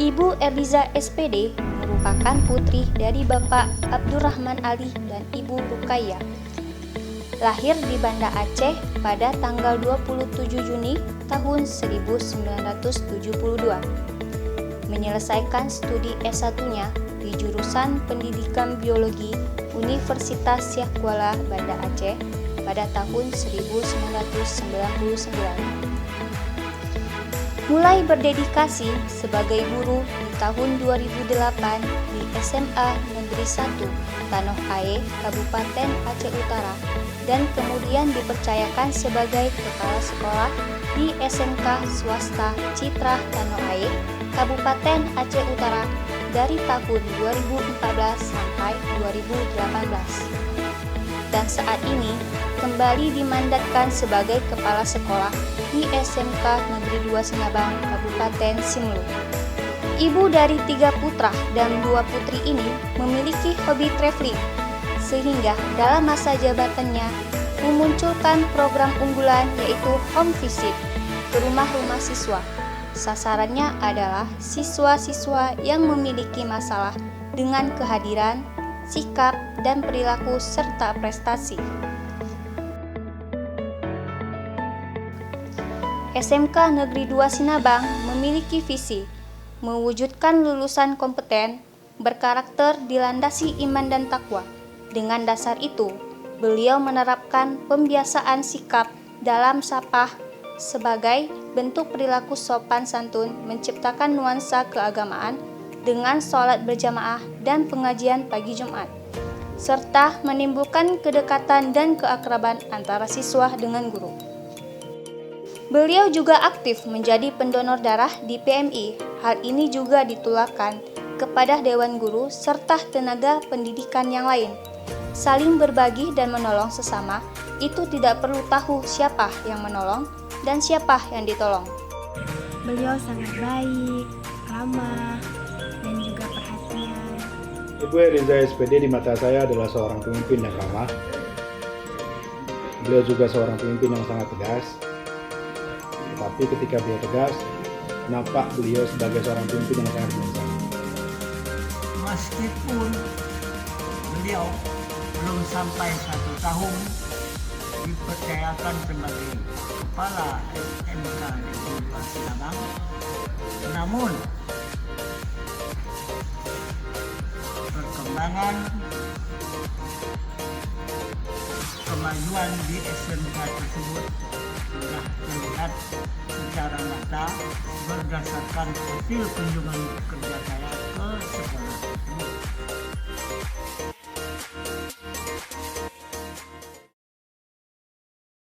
Ibu Eliza SPD merupakan putri dari Bapak Abdurrahman Ali dan Ibu Rukaya. Lahir di Banda Aceh pada tanggal 27 Juni tahun 1972. Menyelesaikan studi S1-nya di jurusan Pendidikan Biologi Universitas Syekh Kuala Banda Aceh pada tahun 1999. Mulai berdedikasi sebagai guru di tahun 2008 di SMA Negeri 1 Tanoh Aie, Kabupaten Aceh Utara, dan kemudian dipercayakan sebagai kepala sekolah di SMK Swasta Citra Tanoh Aie, Kabupaten Aceh Utara dari tahun 2014 sampai 2018. Dan saat ini kembali dimandatkan sebagai kepala sekolah di SMK Negeri 2 Sinabang, Kabupaten Simelu. Ibu dari 3 putra dan 2 putri ini memiliki hobi traveling, sehingga dalam masa jabatannya memunculkan program unggulan yaitu home visit ke rumah-rumah siswa. Sasarannya adalah siswa-siswa yang memiliki masalah dengan kehadiran, sikap, dan perilaku serta prestasi. SMK Negeri 2 Sinabang memiliki visi mewujudkan lulusan kompeten, berkarakter dilandasi iman dan takwa. Dengan dasar itu, beliau menerapkan pembiasaan sikap dalam sapah sebagai bentuk perilaku sopan santun, menciptakan nuansa keagamaan dengan sholat berjamaah dan pengajian pagi Jumat, serta menimbulkan kedekatan dan keakraban antara siswa dengan guru. Beliau juga aktif menjadi pendonor darah di PMI. Hal ini juga ditularkan kepada Dewan Guru serta tenaga pendidikan yang lain. Saling berbagi dan menolong sesama, itu tidak perlu tahu siapa yang menolong dan siapa yang ditolong. Beliau sangat baik, ramah, dan juga perhatian. Ibu Eliza SPD di mata saya adalah seorang pemimpin yang ramah. Beliau juga seorang pemimpin yang sangat tegas. Tetapi ketika beliau tegas, nampak beliau sebagai seorang pemimpin yang sangat biasa. Meskipun beliau belum sampai 1 tahun dipercayakan sebagai kepala SMK Negeri 2 Sinabang, namun perkembangan kemajuan di SMK tersebut sudah terlihat secara nyata berdasarkan hasil kunjungan kerja saya ke sekolah.